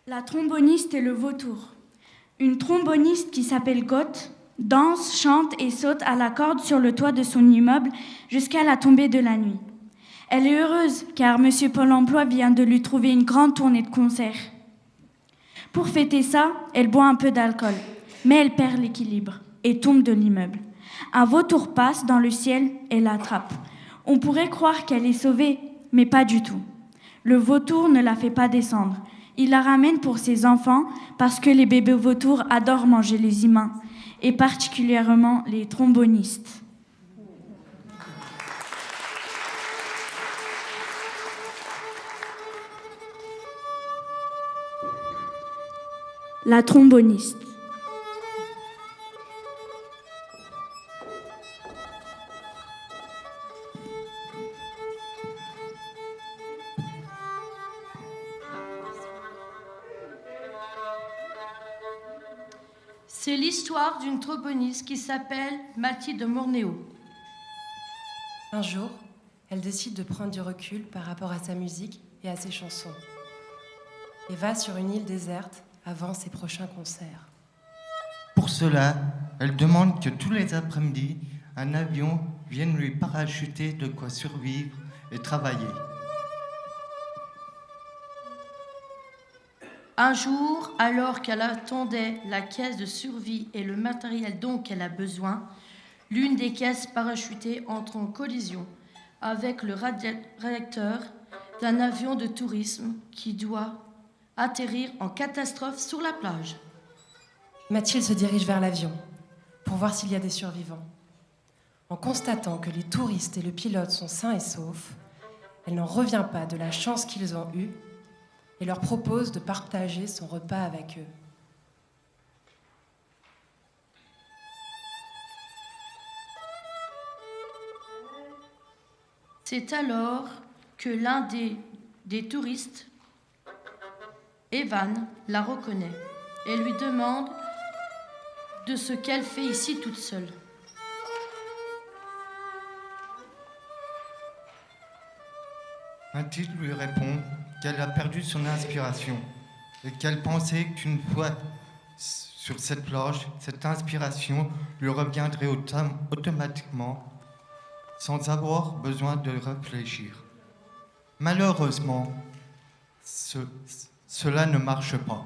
La tromboniste et le vautour. Une tromboniste qui s'appelle Goth danse, chante et saute à la corde sur le toit de son immeuble jusqu'à la tombée de la nuit. Elle est heureuse car M. Pôle emploi vient de lui trouver une grande tournée de concerts. Pour fêter ça, elle boit un peu d'alcool, mais elle perd l'équilibre et tombe de l'immeuble. Un vautour passe dans le ciel et l'attrape. On pourrait croire qu'elle est sauvée, mais pas du tout. Le vautour ne la fait pas descendre. Il la ramène pour ses enfants parce que les bébés vautours adorent manger les humains, et particulièrement les trombonistes. La tromboniste. C'est l'histoire d'une tromboniste qui s'appelle Mathilde Mornéo. Un jour, elle décide de prendre du recul par rapport à sa musique et à ses chansons, et va sur une île déserte avant ses prochains concerts. Pour cela, elle demande que tous les après-midi, un avion vienne lui parachuter de quoi survivre et travailler. Un jour, alors qu'elle attendait la caisse de survie et le matériel dont elle a besoin, l'une des caisses parachutées entre en collision avec le réacteur d'un avion de tourisme qui doit atterrir en catastrophe sur la plage. Mathilde se dirige vers l'avion pour voir s'il y a des survivants. En constatant que les touristes et le pilote sont sains et saufs, elle n'en revient pas de la chance qu'ils ont eue et leur propose de partager son repas avec eux. C'est alors que l'un des touristes, Evan, la reconnaît et lui demande de ce qu'elle fait ici toute seule. Mathilde lui répond qu'elle a perdu son inspiration et qu'elle pensait qu'une fois sur cette plage, cette inspiration lui reviendrait automatiquement sans avoir besoin de réfléchir. Malheureusement, cela ne marche pas.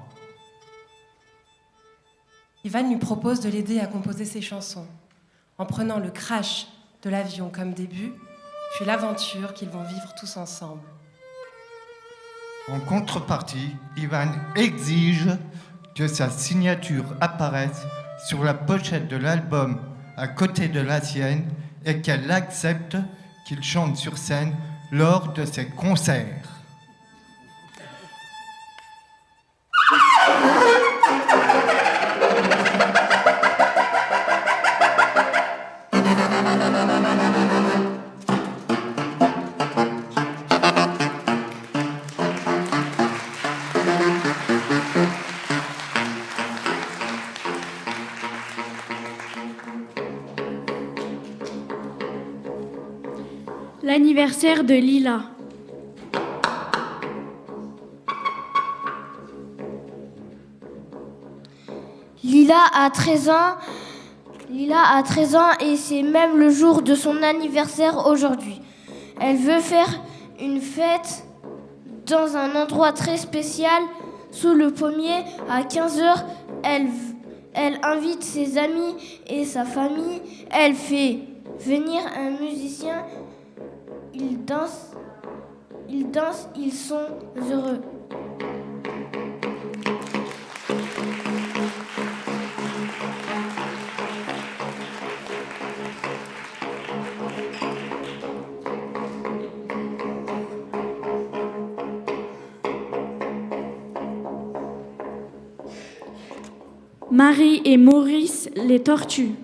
Ivan lui propose de l'aider à composer ses chansons, en prenant le crash de l'avion comme début, puis l'aventure qu'ils vont vivre tous ensemble. En contrepartie, Ivan exige que sa signature apparaisse sur la pochette de l'album à côté de la sienne et qu'elle accepte qu'il chante sur scène lors de ses concerts. L'anniversaire de Lila. Lila a 13 ans. Lila a 13 ans et c'est même le jour de son anniversaire aujourd'hui. Elle veut faire une fête dans un endroit très spécial, sous le pommier, à 15h. Elle invite ses amis et sa famille. Elle fait venir un musicien. Ils dansent, ils sont heureux. Marie et Maurice, les tortues.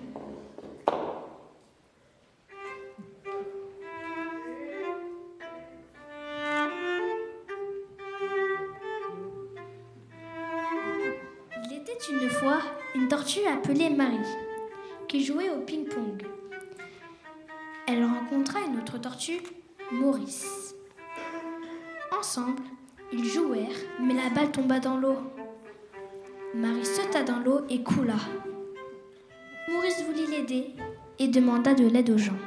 Il était une fois une tortue appelée Marie, qui jouait au ping-pong. Elle rencontra une autre tortue, Maurice. Ensemble, ils jouèrent, mais la balle tomba dans l'eau. Marie sauta dans l'eau et coula. Maurice voulut l'aider et demanda de l'aide aux gens.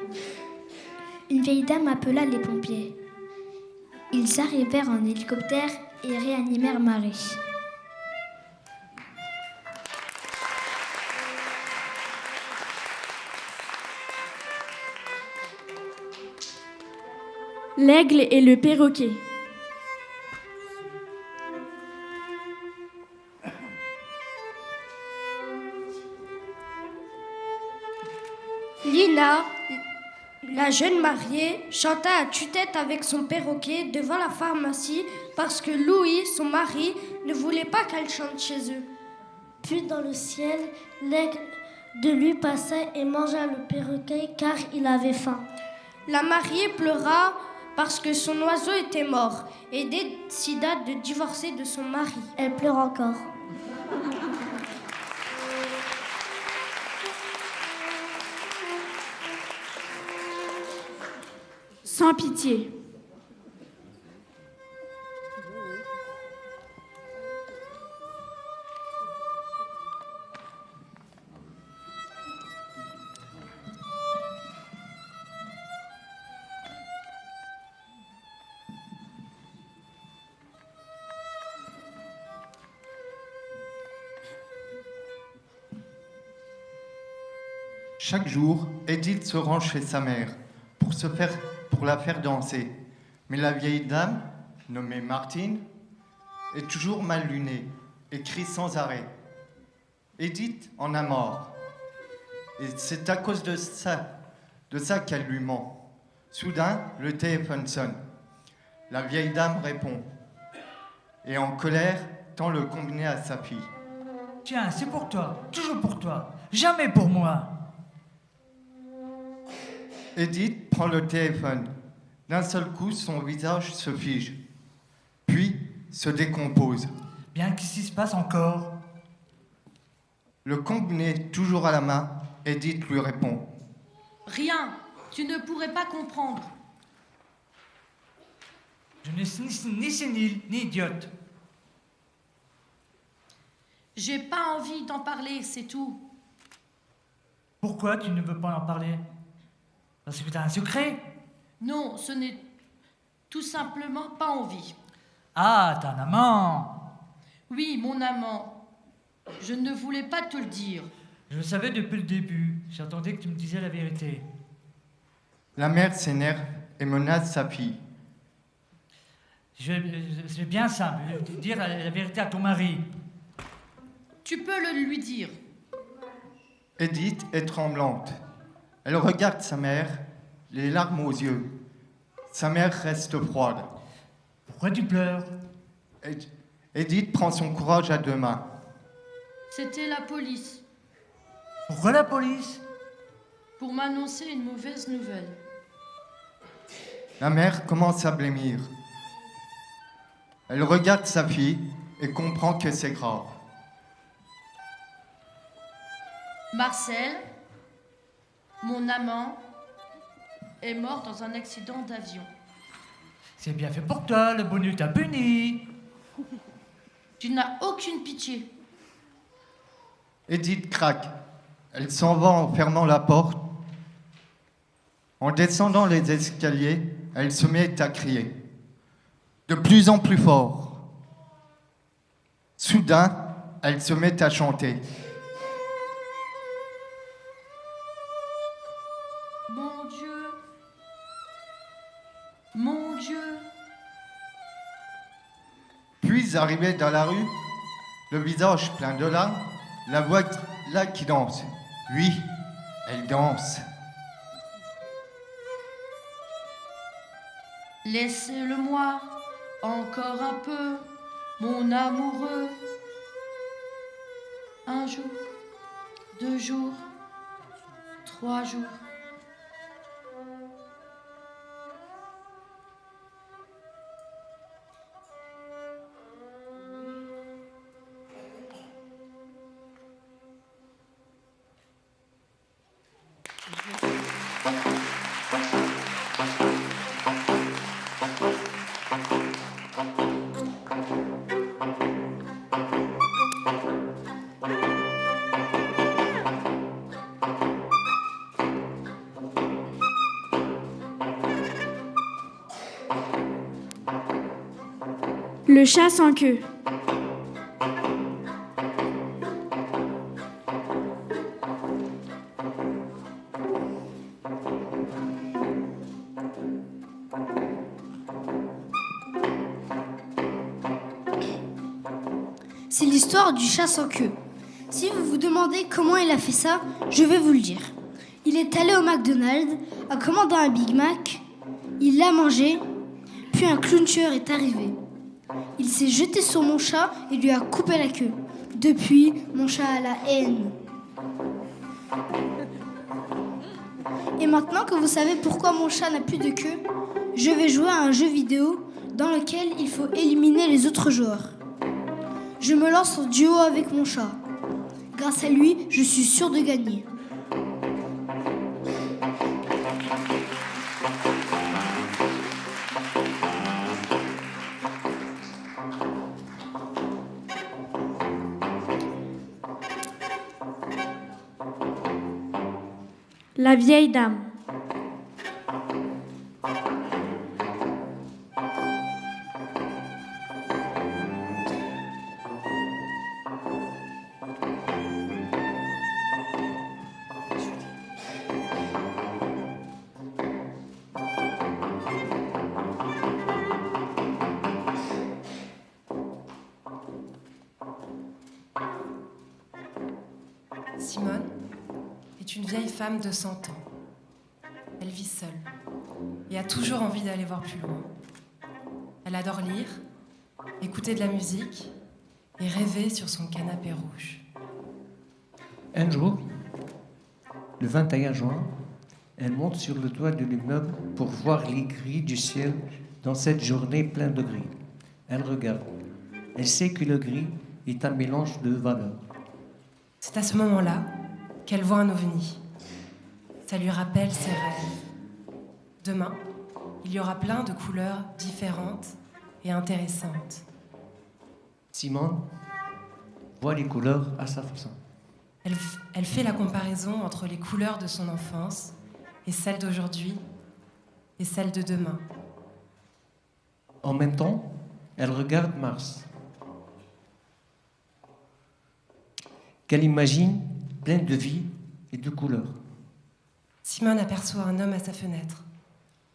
Une vieille dame appela les pompiers. Ils arrivèrent en hélicoptère et réanimèrent Marie. L'aigle et le perroquet. Lina, la jeune mariée, chanta à tue-tête avec son perroquet devant la pharmacie parce que Louis, son mari, ne voulait pas qu'elle chante chez eux. Puis dans le ciel, l'aigle de lui passa et mangea le perroquet car il avait faim. La mariée pleura parce que son oiseau était mort et décida de divorcer de son mari. Elle pleure encore. Sans pitié. Chaque jour, Edith se rend chez sa mère pour la faire danser. Mais la vieille dame, nommée Martine, est toujours mal lunée et crie sans arrêt. Edith en a marre. Et c'est à cause de ça qu'elle lui ment. Soudain, le téléphone sonne. La vieille dame répond. Et en colère, tend le combiné à sa fille. Tiens, c'est pour toi, toujours pour toi, jamais pour moi. Edith prend le téléphone. D'un seul coup, son visage se fige, puis se décompose. Bien, qu'est-ce qui se passe encore? Le combiné toujours à la main, Edith lui répond. Rien, tu ne pourrais pas comprendre. Je ne suis ni sénile, ni idiote. J'ai pas envie d'en parler, c'est tout. Pourquoi tu ne veux pas en parler? Parce que t'as un secret? Non, ce n'est tout simplement pas envie. Ah, t'as un amant. Oui, mon amant. Je ne voulais pas te le dire. Je le savais depuis le début. J'attendais que tu me disais la vérité. La mère s'énerve et menace sa fille. C'est bien simple, dire la vérité à ton mari. Tu peux le lui dire. Edith est tremblante. Elle regarde sa mère, les larmes aux yeux. Sa mère reste froide. Pourquoi tu pleures? Edith prend son courage à deux mains. C'était la police Pourquoi la police? pour m'annoncer une mauvaise nouvelle. La mère commence à blêmir. Elle regarde sa fille et comprend que c'est grave. Marcel, mon amant, est mort dans un accident d'avion. C'est bien fait pour toi, le bonus t'a puni. Tu n'as aucune pitié. Edith craque. Elle s'en va en fermant la porte. En descendant les escaliers, elle se met à crier. De plus en plus fort. Soudain, elle se met à chanter. Mon Dieu, mon Dieu. Puis, arrivée dans la rue, le visage plein de larmes, la voix là qui danse. Oui, elle danse. Laissez-le-moi encore un peu, mon amoureux. Un jour, 2 jours, 3 jours. Le chat sans queue. C'est l'histoire du chat sans queue. Si vous vous demandez comment il a fait ça, je vais vous le dire. Il est allé au McDonald's, a commandé un Big Mac, il l'a mangé, puis un clown tueur est arrivé. Il s'est jeté sur mon chat et lui a coupé la queue. Depuis, mon chat a la haine. Et maintenant que vous savez pourquoi mon chat n'a plus de queue, je vais jouer à un jeu vidéo dans lequel il faut éliminer les autres joueurs. Je me lance en duo avec mon chat. Grâce à lui, je suis sûre de gagner. La vieille dame. Simone est une vieille femme de 100 ans. Elle vit seule et a toujours envie d'aller voir plus loin. Elle adore lire, écouter de la musique et rêver sur son canapé rouge. Un jour, le 21 juin, elle monte sur le toit de l'immeuble pour voir les gris du ciel dans cette journée pleine de gris. Elle regarde. Elle sait que le gris est un mélange de valeurs. C'est à ce moment-là qu'elle voit un ovni. Ça lui rappelle ses rêves. Demain, il y aura plein de couleurs différentes et intéressantes. Simone voit les couleurs à sa façon. Elle fait la comparaison entre les couleurs de son enfance et celles d'aujourd'hui et celles de demain. En même temps, elle regarde Mars, qu'elle imagine plein de vie et de couleurs. Simone aperçoit un homme à sa fenêtre,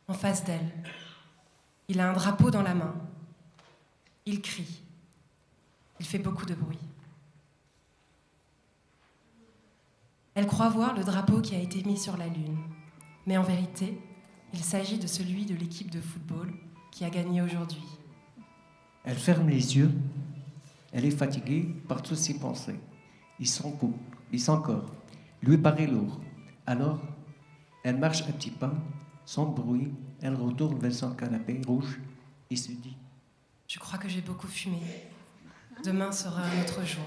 en face d'elle. Il a un drapeau dans la main. Il crie. Il fait beaucoup de bruit. Elle croit voir le drapeau qui a été mis sur la Lune. Mais en vérité, il s'agit de celui de l'équipe de football qui a gagné aujourd'hui. Elle ferme les yeux. Elle est fatiguée par toutes ses pensées. Son corps lui paraît lourd. Alors, elle marche un petit pas, sans bruit. Elle retourne vers son canapé rouge et se dit: Je crois que j'ai beaucoup fumé. Demain sera un autre jour.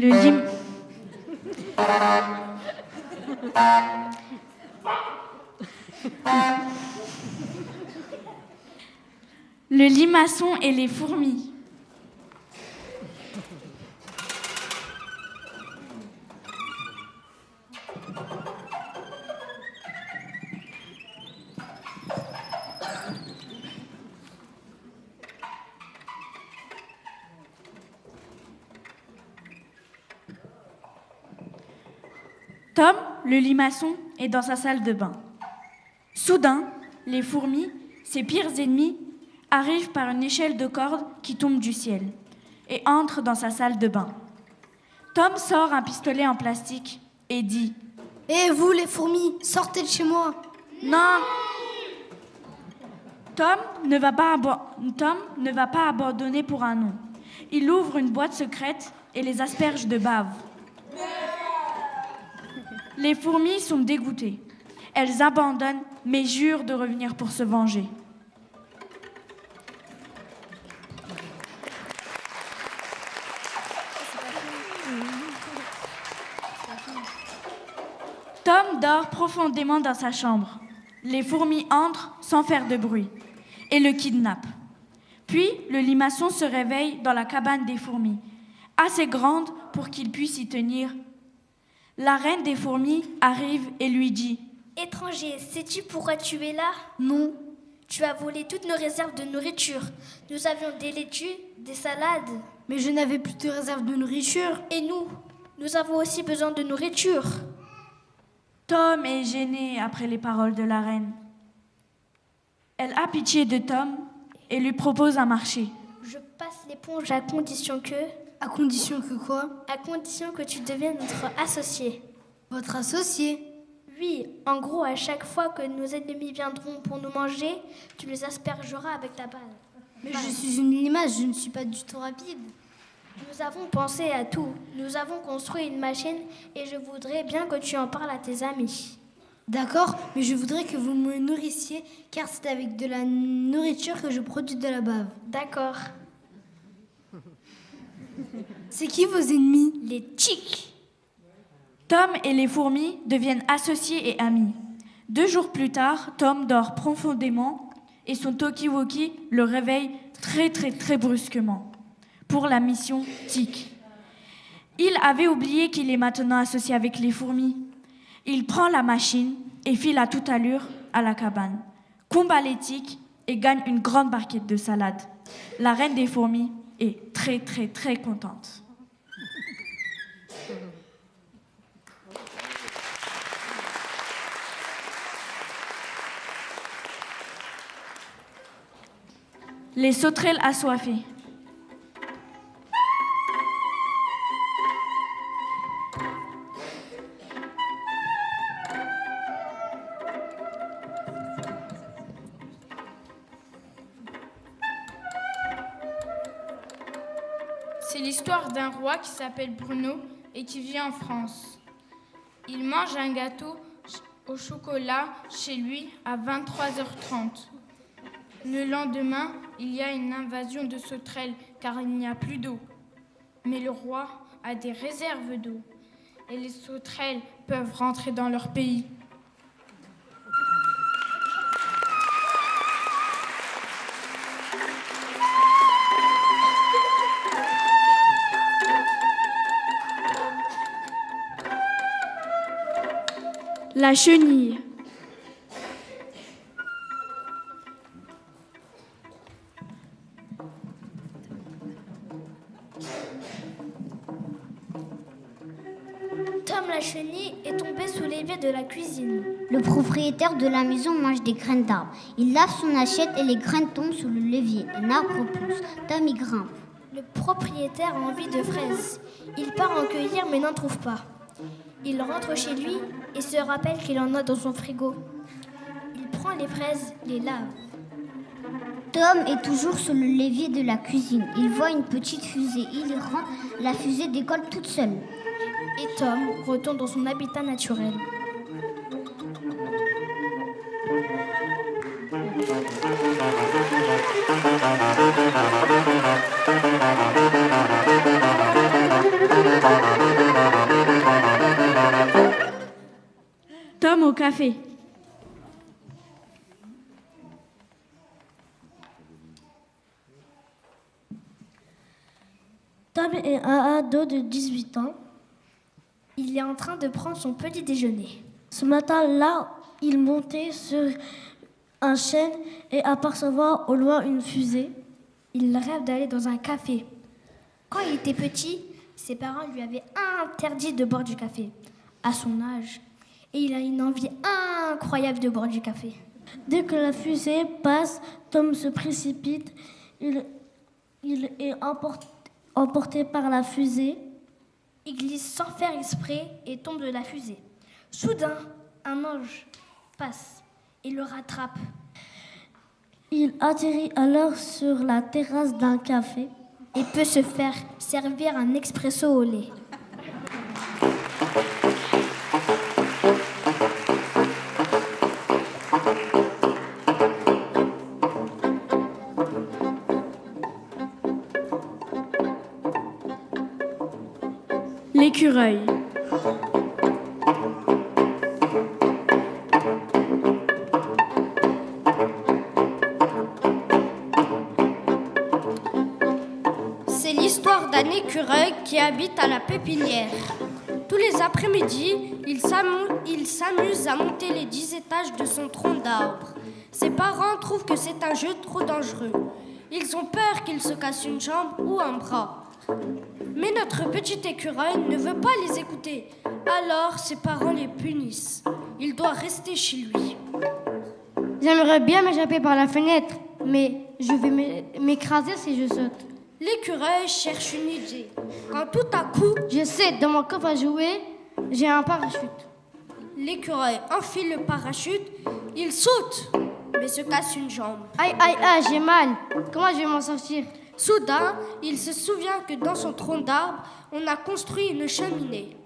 Le limaçon et les fourmis. Tom, le limaçon, est dans sa salle de bain. Soudain, les fourmis, ses pires ennemis, arrivent par une échelle de corde qui tombe du ciel et entrent dans sa salle de bain. Tom sort un pistolet en plastique et dit « Et vous, les fourmis, sortez de chez moi !» Non ! Tom ne va pas abandonner pour un non. Il ouvre une boîte secrète et les asperge de bave. Les fourmis sont dégoûtées. Elles abandonnent, mais jurent de revenir pour se venger. Tom dort profondément dans sa chambre. Les fourmis entrent sans faire de bruit et le kidnappent. Puis, le limaçon se réveille dans la cabane des fourmis, assez grande pour qu'il puisse y tenir. La reine des fourmis arrive et lui dit « Étranger, sais-tu pourquoi tu es là ? Non. Tu as volé toutes nos réserves de nourriture. Nous avions des laitues, des salades. Mais je n'avais plus de réserve de nourriture. Et nous avons aussi besoin de nourriture. » Tom est gêné après les paroles de la reine. Elle a pitié de Tom et lui propose un marché. Je passe l'éponge à condition que... À condition que quoi ? À condition que tu deviennes notre associé. Votre associé ? Oui, en gros, à chaque fois que nos ennemis viendront pour nous manger, tu les aspergeras avec ta balle. Mais je suis une limace, je ne suis pas du tout rapide. Nous avons pensé à tout. Nous avons construit une machine et je voudrais bien que tu en parles à tes amis. D'accord, mais je voudrais que vous me nourrissiez, car c'est avec de la nourriture que je produis de la bave. D'accord. C'est qui vos ennemis ? Les chics. Tom et les fourmis deviennent associés et amis. 2 jours plus tard, Tom dort profondément et son talkie-walkie le réveille très brusquement pour la mission Tic. Il avait oublié qu'il est maintenant associé avec les fourmis. Il prend la machine et file à toute allure à la cabane, combat les tiques et gagne une grande barquette de salade. La reine des fourmis est très contente. Les sauterelles assoiffées. C'est l'histoire d'un roi qui s'appelle Bruno et qui vit en France. Il mange un gâteau au chocolat chez lui à 23h30. Le lendemain, il y a une invasion de sauterelles car il n'y a plus d'eau. Mais le roi a des réserves d'eau et les sauterelles peuvent rentrer dans leur pays. La chenille. Tom la chenille est tombé sous l'évier de la cuisine. Le propriétaire de la maison mange des graines d'arbre. Il lave son assiette et les graines tombent sous le levier. Un arbre pousse. Tom y grimpe. Le propriétaire a envie de fraises. Il part en cueillir mais n'en trouve pas. Il rentre chez lui et se rappelle qu'il en a dans son frigo. Il prend les fraises, les lave. Tom est toujours sur le levier de la cuisine. Il voit une petite fusée. Il y rentre. La fusée décolle toute seule. Et Tom retourne dans son habitat naturel. au café. Tom est un ado de 18 ans. Il est en train de prendre son petit déjeuner. Ce matin-là, il montait sur un chêne et apercevant au loin une fusée. Il rêve d'aller dans un café. Quand il était petit, ses parents lui avaient interdit de boire du café à son âge. Et il a une envie incroyable de boire du café. Dès que la fusée passe, Tom se précipite. Il est emporté par la fusée. Il glisse sans faire exprès et tombe de la fusée. Soudain, un ange passe et le rattrape. Il atterrit alors sur la terrasse d'un café et peut se faire servir un expresso au lait. L'écureuil. C'est l'histoire d'un écureuil qui habite à la pépinière. Tous les après-midi, il s'amuse à monter les 10 étages de son tronc d'arbre. Ses parents trouvent que c'est un jeu trop dangereux. Ils ont peur qu'il se casse une jambe ou un bras. Mais notre petit écureuil ne veut pas les écouter. Alors ses parents les punissent. Il doit rester chez lui. J'aimerais bien m'échapper par la fenêtre, mais je vais m'écraser si je saute. L'écureuil cherche une idée. Quand tout à coup, Je sais, dans mon coffre à jouer, j'ai un parachute. l'écureuil enfile le parachute, il saute, mais se casse une jambe. Aïe, aïe, aïe, j'ai mal. Comment je vais m'en sortir? Soudain, il se souvient que dans son tronc d'arbre, on a construit une cheminée.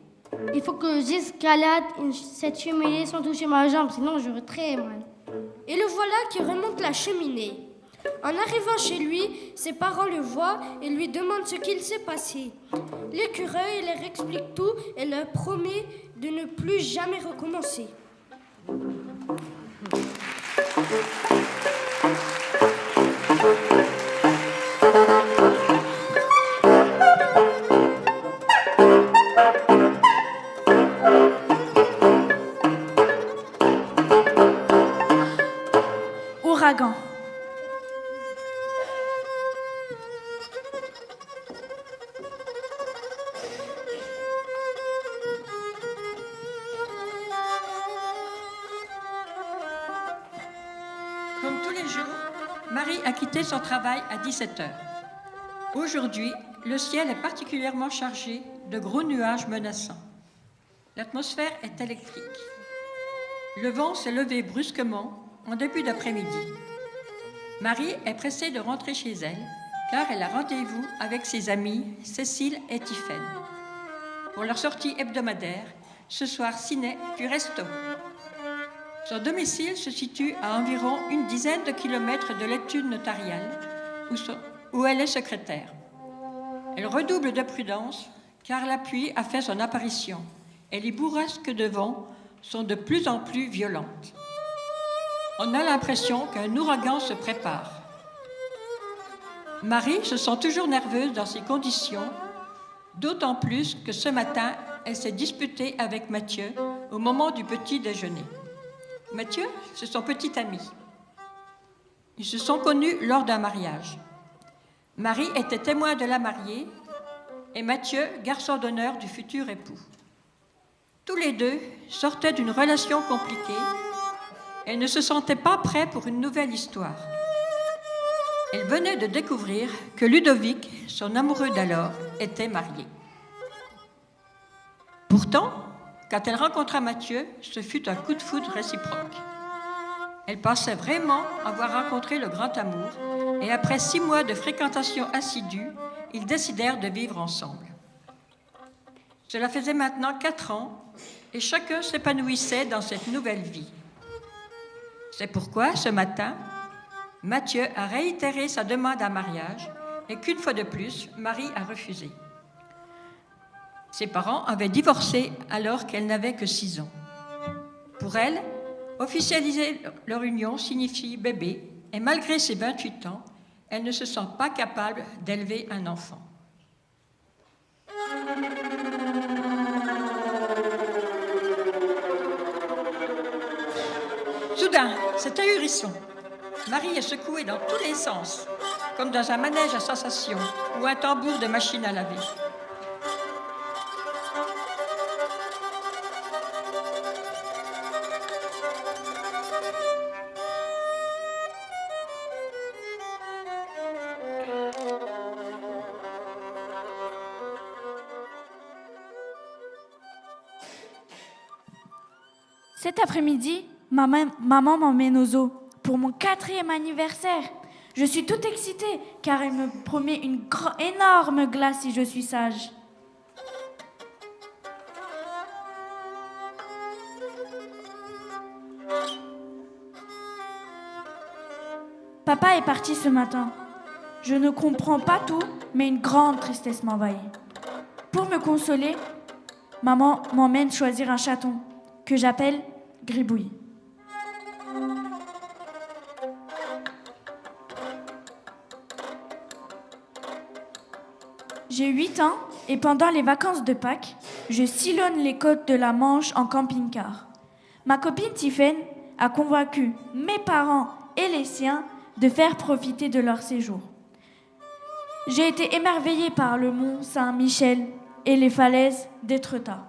Il faut que j'escalade cette cheminée sans toucher ma jambe, sinon j'aurai très mal. Et le voilà qui remonte la cheminée. En arrivant chez lui, ses parents le voient et lui demandent ce qu'il s'est passé. L'écureuil leur explique tout et leur promet de ne plus jamais recommencer. Ouragan. Comme tous les jours, Marie a quitté son travail à 17h. Aujourd'hui, le ciel est particulièrement chargé de gros nuages menaçants. L'atmosphère est électrique. Le vent s'est levé brusquement en début d'après-midi. Marie est pressée de rentrer chez elle car elle a rendez-vous avec ses amies Cécile et Tiphaine pour leur sortie hebdomadaire, ce soir ciné puis resto. Son domicile se situe à environ une dizaine de kilomètres de l'étude notariale où elle est secrétaire. Elle redouble de prudence car la pluie a fait son apparition et les bourrasques de vent sont de plus en plus violentes. On a l'impression qu'un ouragan se prépare. Marie se sent toujours nerveuse dans ces conditions, d'autant plus que ce matin, elle s'est disputée avec Mathieu au moment du petit déjeuner. Mathieu, c'est son petit ami. Ils se sont connus lors d'un mariage. Marie était témoin de la mariée et Mathieu, garçon d'honneur du futur époux. Tous les deux sortaient d'une relation compliquée et ne se sentaient pas prêts pour une nouvelle histoire. Elle venait de découvrir que Ludovic, son amoureux d'alors, était marié. Pourtant, quand elle rencontra Mathieu, ce fut un coup de foudre réciproque. Elle pensait vraiment avoir rencontré le grand amour et après 6 mois de fréquentation assidue, ils décidèrent de vivre ensemble. Cela faisait maintenant 4 ans et chacun s'épanouissait dans cette nouvelle vie. C'est pourquoi, ce matin, Mathieu a réitéré sa demande en mariage et qu'une fois de plus, Marie a refusé. Ses parents avaient divorcé alors qu'elle n'avait que 6 ans. Pour elle, officialiser leur union signifie bébé, et malgré ses 28 ans, elle ne se sent pas capable d'élever un enfant. Soudain, c'est ahurissant. Marie est secouée dans tous les sens, comme dans un manège à sensations ou un tambour de machine à laver. Cet après-midi, maman m'emmène au zoo pour mon 4e anniversaire. Je suis toute excitée car elle me promet une énorme glace si je suis sage. Papa est parti ce matin. Je ne comprends pas tout, mais une grande tristesse m'envahit. Pour me consoler, maman m'emmène choisir un chaton que j'appelle Gribouille. J'ai 8 ans et pendant les vacances de Pâques, je sillonne les côtes de la Manche en camping-car. Ma copine Tiffaine a convaincu mes parents et les siens de faire profiter de leur séjour. J'ai été émerveillée par le mont Saint-Michel et les falaises d'Étretat.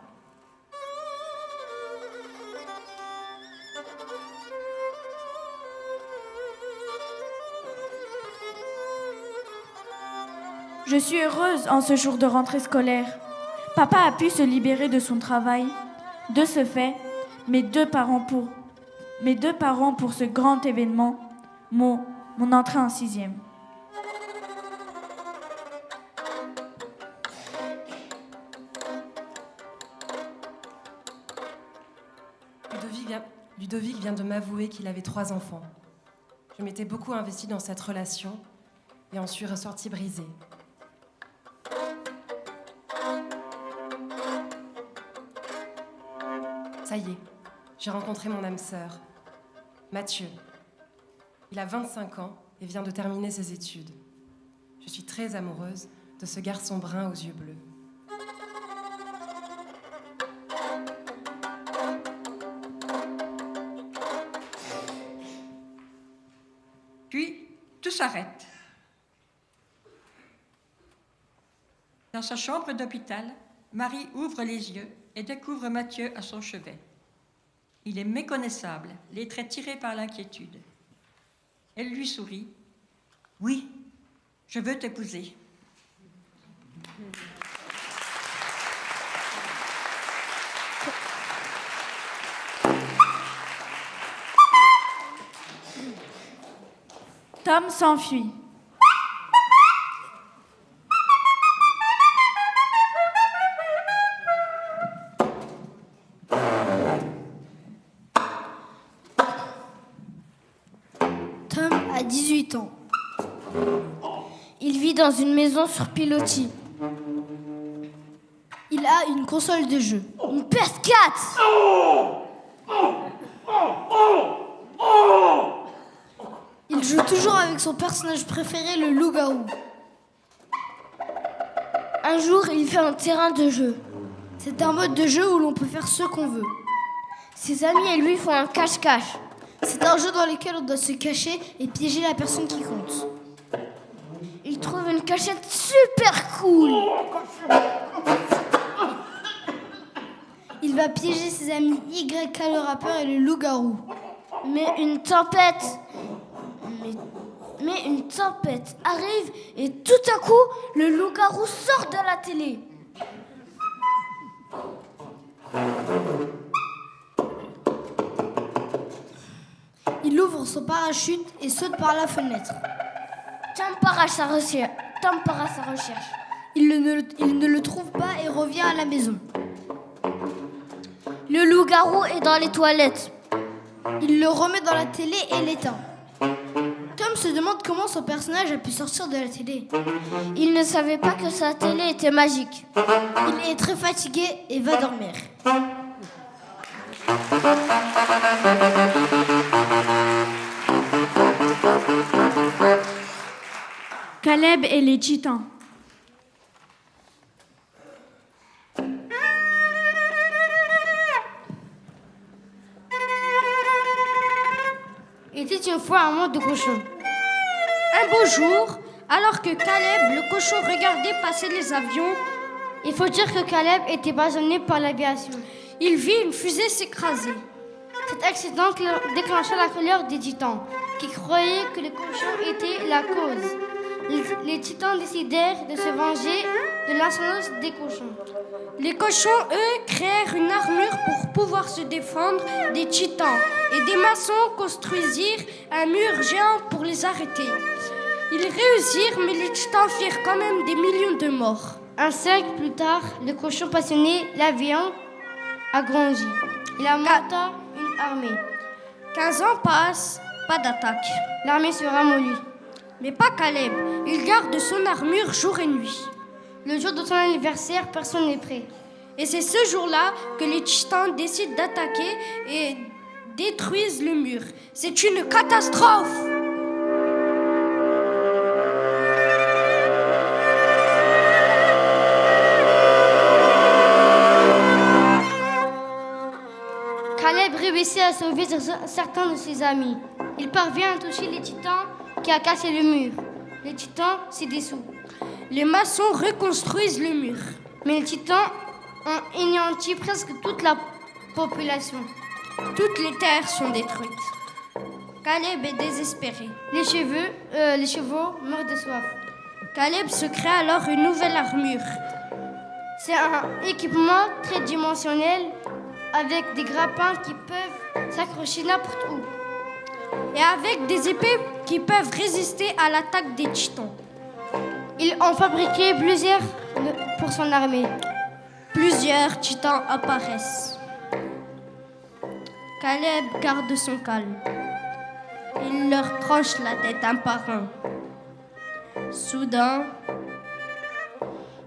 Je suis heureuse en ce jour de rentrée scolaire. Papa a pu se libérer de son travail. De ce fait, mes deux parents pour ce grand événement, mon entrée en 6e. Ludovic vient de m'avouer qu'il avait 3 enfants. Je m'étais beaucoup investie dans cette relation et en suis ressortie brisée. Ça y est, j'ai rencontré mon âme sœur, Mathieu. Il a 25 ans et vient de terminer ses études. Je suis très amoureuse de ce garçon brun aux yeux bleus. Puis, tout s'arrête. Dans sa chambre d'hôpital, Marie ouvre les yeux et découvre Mathieu à son chevet. Il est méconnaissable, les traits tirés par l'inquiétude. Elle lui sourit. « Oui, je veux t'épouser. » Tom s'enfuit. Tom a 18 ans. Il vit dans une maison sur pilotis. Il a une console de jeu. Une PS4. Il joue toujours avec son personnage préféré, le loup-garou. Un jour, il fait un terrain de jeu. C'est un mode de jeu où l'on peut faire ce qu'on veut. Ses amis et lui font un cache-cache. C'est un jeu dans lequel on doit se cacher et piéger la personne qui compte. Il trouve une cachette super cool. Il va piéger ses amis YK le rappeur et le loup-garou. Mais une tempête arrive et tout à coup, le loup-garou sort de la télé. Il ouvre son parachute et saute par la fenêtre. Tom part à sa recherche. Il ne le trouve pas et revient à la maison. Le loup-garou est dans les toilettes. Il le remet dans la télé et l'éteint. Tom se demande comment son personnage a pu sortir de la télé. Il ne savait pas que sa télé était magique. Il est très fatigué et va dormir. Caleb et les Titans. Il était une fois un monde de cochons. Un beau jour, alors que Caleb, le cochon, regardait passer les avions, Il faut dire que Caleb était passionné par l'aviation. il vit une fusée s'écraser. Cet accident déclencha la colère des titans, qui croyaient que les cochons étaient la cause. Les titans décidèrent de se venger de l'insolence des cochons. Les cochons, eux, créèrent une armure pour pouvoir se défendre des titans, et des maçons construisirent un mur géant pour les arrêter. Ils réussirent, mais les titans firent quand même des millions de morts. Un siècle plus tard, le cochon passionné, l'avion, a grandi. Il a monté une armée. 15 ans passent, pas d'attaque. L'armée se ramollit. Mais pas Caleb, il garde son armure jour et nuit. Le jour de son anniversaire, personne n'est prêt. Et c'est ce jour-là que les titans décident d'attaquer et détruisent le mur. C'est une catastrophe! Caleb réussit à sauver certains de ses amis. Il parvient à toucher les titans qui a cassé le mur. Les titans s'y dissous. Les maçons reconstruisent le mur. Mais les titans ont anéanti presque toute la population. Toutes les terres sont détruites. Caleb est désespéré. Les chevaux meurent de soif. Caleb se crée alors une nouvelle armure. C'est un équipement très dimensionnel avec des grappins qui peuvent s'accrocher n'importe où. Et avec des épées qui peuvent résister à l'attaque des titans. Ils ont fabriqué plusieurs pour son armée. Plusieurs titans apparaissent. Caleb garde son calme. Il leur tranche la tête un par un. Soudain,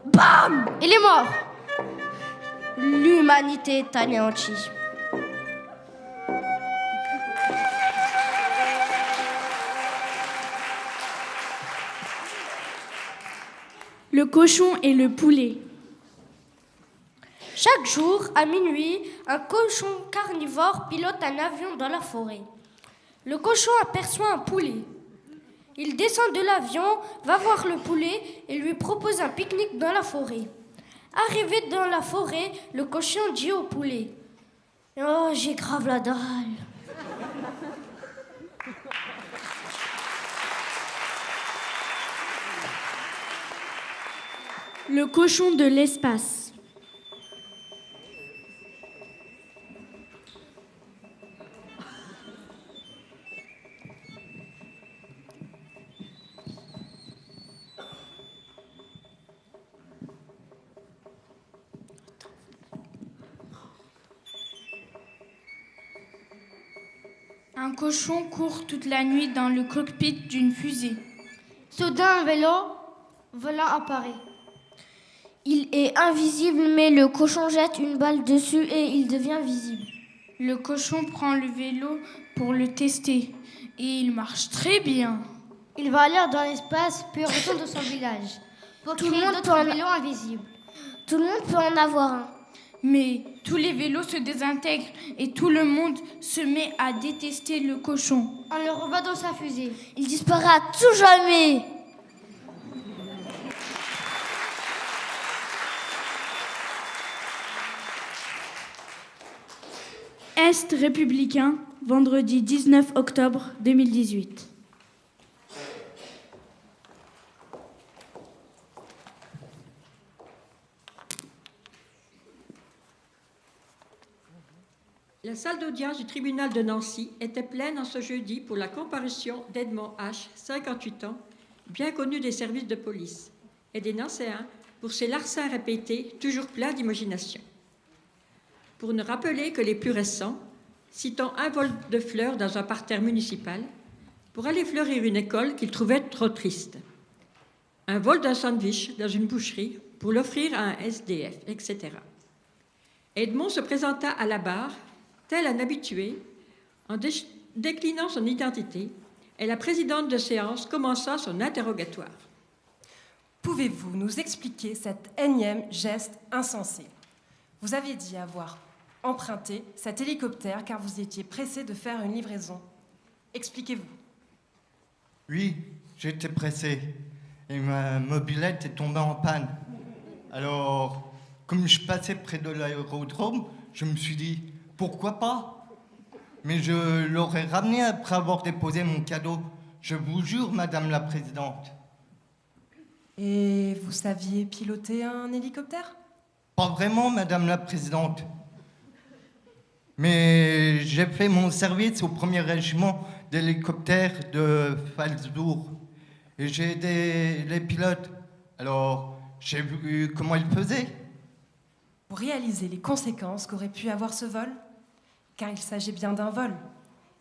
bam! Il est mort! L'humanité est anéantie. Le cochon et le poulet. Chaque jour, à minuit, un cochon carnivore pilote un avion dans la forêt. Le cochon aperçoit un poulet. Il descend de l'avion, va voir le poulet et lui propose un pique-nique dans la forêt. Arrivé dans la forêt, le cochon dit au poulet: « Oh, j'ai grave la dalle. » Le cochon de l'espace. Un cochon court toute la nuit dans le cockpit d'une fusée. Soudain, un vélo volant apparaît. Il est invisible, mais le cochon jette une balle dessus et il devient visible. Le cochon prend le vélo pour le tester et il marche très bien. Il va aller dans l'espace puis retourne dans son village pour Tout le créer monde d'autres peut en- vélos invisibles. Tout le monde peut en avoir un. Mais tous les vélos se désintègrent et tout le monde se met à détester le cochon. On le rebat dans sa fusée. Il disparaît à tout jamais. Est républicain, vendredi 19 octobre 2018. La salle d'audience du tribunal de Nancy était pleine en ce jeudi pour la comparution d'Edmond H., 58 ans, bien connu des services de police, et des Nancéens pour ses larcins répétés, toujours pleins d'imagination. Pour nous rappeler que les plus récents, citant un vol de fleurs dans un parterre municipal, pour aller fleurir une école qu'il trouvait trop triste, un vol d'un sandwich dans une boucherie pour l'offrir à un SDF, etc. Edmond se présenta à la barre Telle un habitué, en déclinant son identité, et la présidente de séance commença son interrogatoire. Pouvez-vous nous expliquer cet énième geste insensé? Vous aviez dit avoir emprunté cet hélicoptère car vous étiez pressé de faire une livraison. Expliquez-vous. Oui, j'étais pressé et ma mobilette est tombée en panne. Alors, comme je passais près de l'aérodrome, je me suis dit, pourquoi pas? Mais je l'aurais ramené après avoir déposé mon cadeau. Je vous jure, Madame la Présidente. Et vous saviez piloter un hélicoptère? Pas vraiment, Madame la Présidente. Mais j'ai fait mon service au 1er régiment d'hélicoptères de Phalsbourg. Et j'ai aidé les pilotes. Alors, j'ai vu comment ils faisaient. Vous réalisez les conséquences qu'aurait pu avoir ce vol? Car il s'agit bien d'un vol.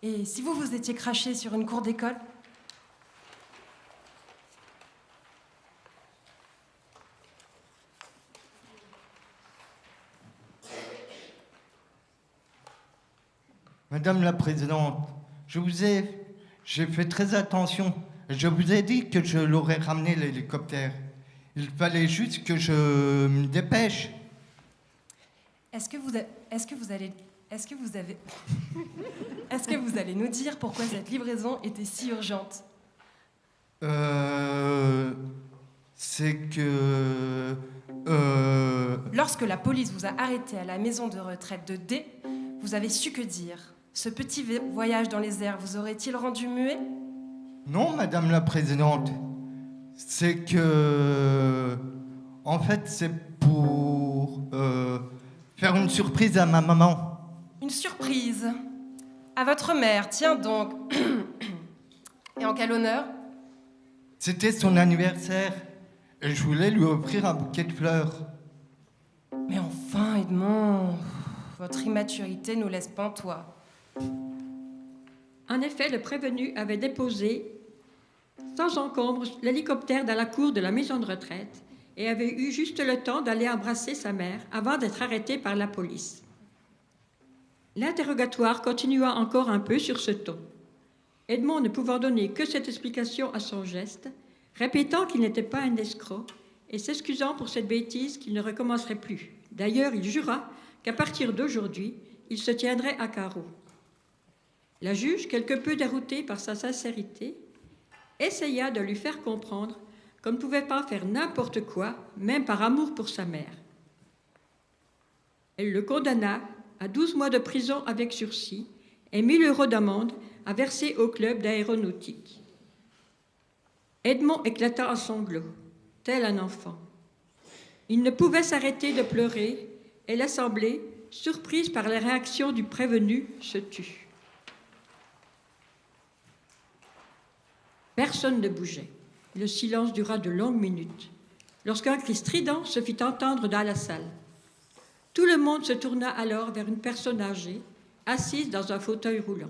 Et si vous vous étiez craché sur une cour d'école? Madame la Présidente, j'ai fait très attention. Je vous ai dit que je l'aurais ramené l'hélicoptère. Il fallait juste que je me dépêche. Est-ce que vous allez nous dire pourquoi cette livraison était si urgente? C'est que... Lorsque la police vous a arrêté à la maison de retraite de D, vous avez su que dire? Ce petit voyage dans les airs vous aurait-il rendu muet? Non, Madame la Présidente. C'est que... En fait, c'est pour faire une surprise à ma maman. Une surprise? À votre mère, tiens donc. Et en quel honneur? C'était son anniversaire. Et je voulais lui offrir un bouquet de fleurs. Mais enfin, Edmond, votre immaturité nous laisse pantois. En effet, le prévenu avait déposé sans encombre l'hélicoptère dans la cour de la maison de retraite et avait eu juste le temps d'aller embrasser sa mère avant d'être arrêté par la police. L'interrogatoire continua encore un peu sur ce ton. Edmond, ne pouvant donner que cette explication à son geste, répétant qu'il n'était pas un escroc et s'excusant pour cette bêtise qu'il ne recommencerait plus. D'ailleurs, il jura qu'à partir d'aujourd'hui, il se tiendrait à carreau. La juge, quelque peu déroutée par sa sincérité, essaya de lui faire comprendre qu'on ne pouvait pas faire n'importe quoi, même par amour pour sa mère. Elle le condamna à 12 mois de prison avec sursis et 1 000 € d'amende à verser au club d'aéronautique. Edmond éclata en sanglots, tel un enfant. Il ne pouvait s'arrêter de pleurer et l'assemblée, surprise par la réaction du prévenu, se tut. Personne ne bougeait. Le silence dura de longues minutes, lorsqu'un cri strident se fit entendre dans la salle. Tout le monde se tourna alors vers une personne âgée, assise dans un fauteuil roulant.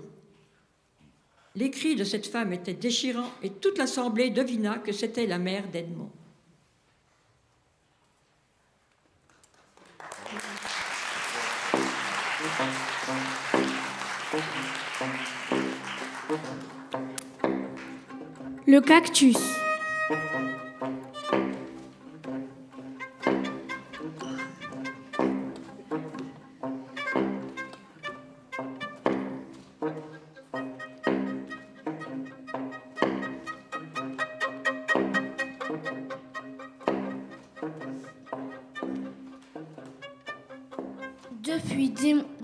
Les cris de cette femme étaient déchirants et toute l'assemblée devina que c'était la mère d'Edmond. Le cactus.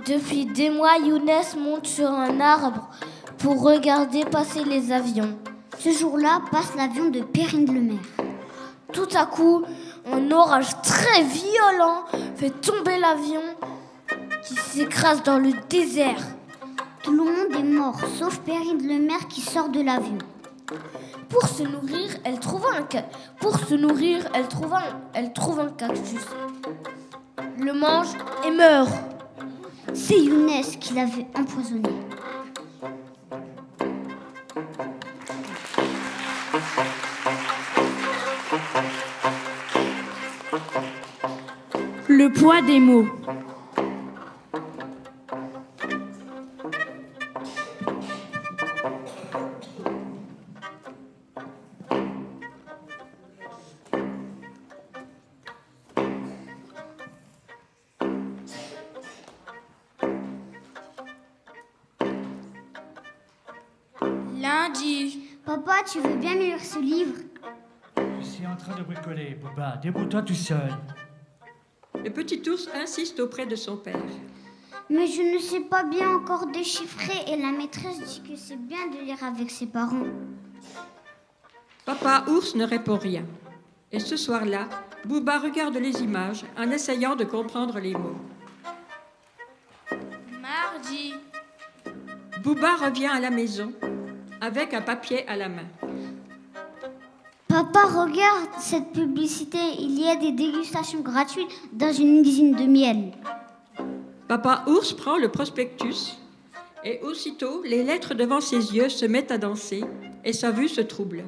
Depuis des mois, Younes monte sur un arbre pour regarder passer les avions. Ce jour-là passe l'avion de Périne-le-Maire. Tout à coup, un orage très violent fait tomber l'avion qui s'écrase dans le désert. Tout le monde est mort, sauf Périne-le-Maire qui sort de l'avion. Pour se nourrir, elle trouve un cactus. Le mange et meurt. C'est Younes qui l'avait empoisonné. Le poids des mots. Papa, tu veux bien me lire ce livre? Je suis en train de bricoler, Booba. Débrouille-toi tout seul. Le petit ours insiste auprès de son père. Mais je ne sais pas bien encore déchiffrer et la maîtresse dit que c'est bien de lire avec ses parents. Papa ours ne répond rien. Et ce soir-là, Booba regarde les images en essayant de comprendre les mots. Mardi. Booba revient à la maison avec un papier à la main. Papa, regarde cette publicité. Il y a des dégustations gratuites dans une usine de miel. Papa ours prend le prospectus et aussitôt, les lettres devant ses yeux se mettent à danser et sa vue se trouble.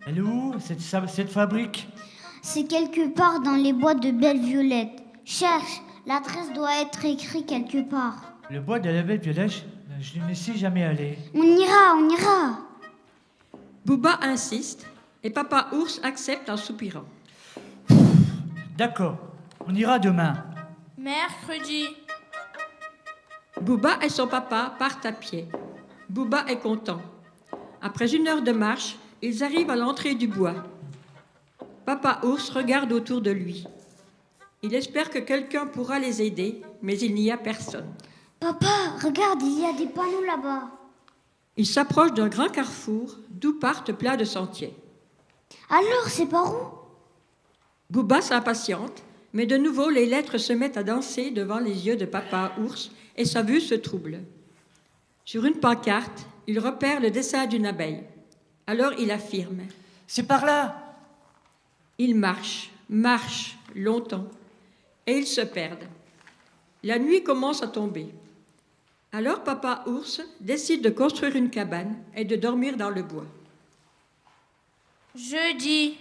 Elle est où, cette fabrique? C'est quelque part dans les bois de Belle-Violette. Cherche, l'adresse doit être écrite quelque part. Le bois de la Belle-Violette, je ne suis jamais allé. On ira, on ira. Booba insiste et Papa ours accepte en soupirant. D'accord, on ira demain. Mercredi. Booba et son papa partent à pied. Booba est content. Après 1 heure de marche, ils arrivent à l'entrée du bois. Papa ours regarde autour de lui. Il espère que quelqu'un pourra les aider, mais il n'y a personne. Papa, regarde, il y a des panneaux là-bas. Il s'approche d'un grand carrefour, d'où partent plein de sentiers. Alors, c'est par où? Booba s'impatiente, mais de nouveau les lettres se mettent à danser devant les yeux de Papa ours et sa vue se trouble. Sur une pancarte, il repère le dessin d'une abeille. Alors il affirme. C'est par là. Ils marchent longtemps, et ils se perdent. La nuit commence à tomber. Alors Papa ours décide de construire une cabane et de dormir dans le bois. Jeudi.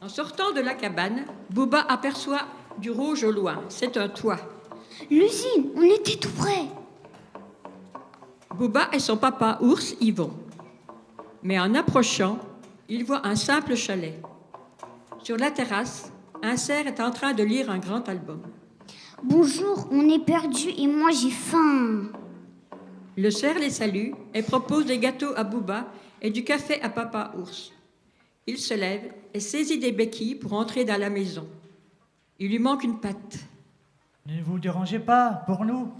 En sortant de la cabane, Booba aperçoit du rouge au loin. C'est un toit. L'usine, on était tout près. Booba et son papa ours y vont. Mais en approchant, il voit un simple chalet. Sur la terrasse, un cerf est en train de lire un grand album. Bonjour, on est perdu et moi j'ai faim. Le cerf les salue et propose des gâteaux à Booba et du café à Papa ours. Il se lève et saisit des béquilles pour entrer dans la maison. Il lui manque une patte. Ne vous dérangez pas, pour nous.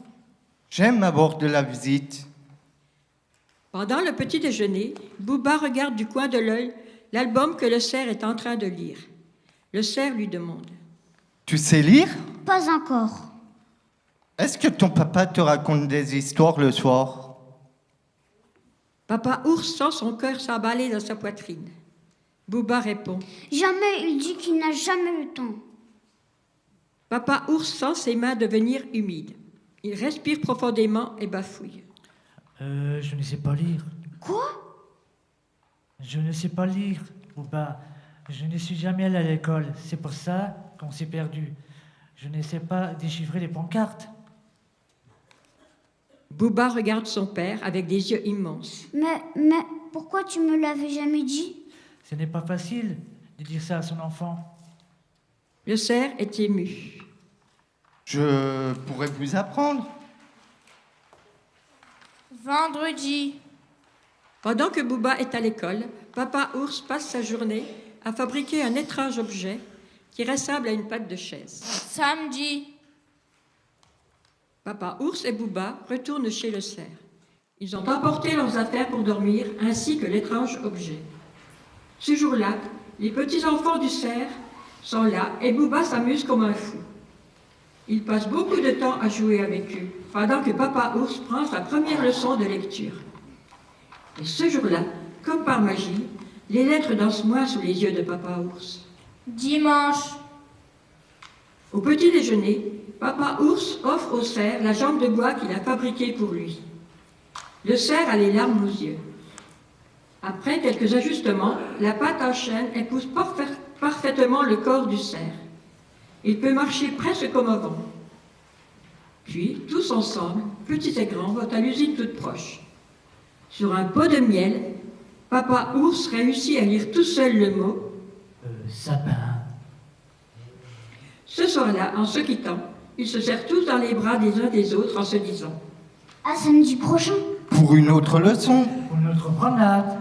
J'aime aborder la visite. Pendant le petit déjeuner, Booba regarde du coin de l'œil l'album que le cerf est en train de lire. Le cerf lui demande. Tu sais lire? Pas encore. Est-ce que ton papa te raconte des histoires le soir? Papa ours sent son cœur s'emballer dans sa poitrine. Booba répond. Jamais, il dit qu'il n'a jamais le temps. Papa ours sent ses mains devenir humides. Il respire profondément et bafouille. Je ne sais pas lire. Quoi? Je ne sais pas lire, Booba. Je ne suis jamais allé à l'école. C'est pour ça qu'on s'est perdu. Je ne sais pas déchiffrer les pancartes. Booba regarde son père avec des yeux immenses. Mais pourquoi tu me l'avais jamais dit? Ce n'est pas facile de dire ça à son enfant. Le cerf est ému. Je pourrais vous apprendre. Vendredi. Pendant que Booba est à l'école, Papa ours passe sa journée à fabriquer un étrange objet qui ressemble à une patte de chaise. Samedi. Papa ours et Booba retournent chez le cerf. Ils ont emporté leurs affaires pour dormir, ainsi que l'étrange objet. Ce jour-là, les petits-enfants du cerf sont là et Booba s'amuse comme un fou. Il passe beaucoup de temps à jouer avec eux, pendant que Papa ours prend sa première leçon de lecture. Et ce jour-là, comme par magie, les lettres dansent moins sous les yeux de Papa ours. Dimanche. Au petit déjeuner, Papa ours offre au cerf la jambe de bois qu'il a fabriquée pour lui. Le cerf a les larmes aux yeux. Après quelques ajustements, la patte en chaîne épouse parfaitement le corps du cerf. Il peut marcher presque comme avant. Puis, tous ensemble, petits et grands, vont à l'usine toute proche. Sur un pot de miel, Papa ours réussit à lire tout seul le mot sapin. Ce soir-là, en se quittant, Ils se serrent tous dans les bras des uns des autres en se disant « À samedi prochain !» Pour une autre leçon. Pour notre promenade.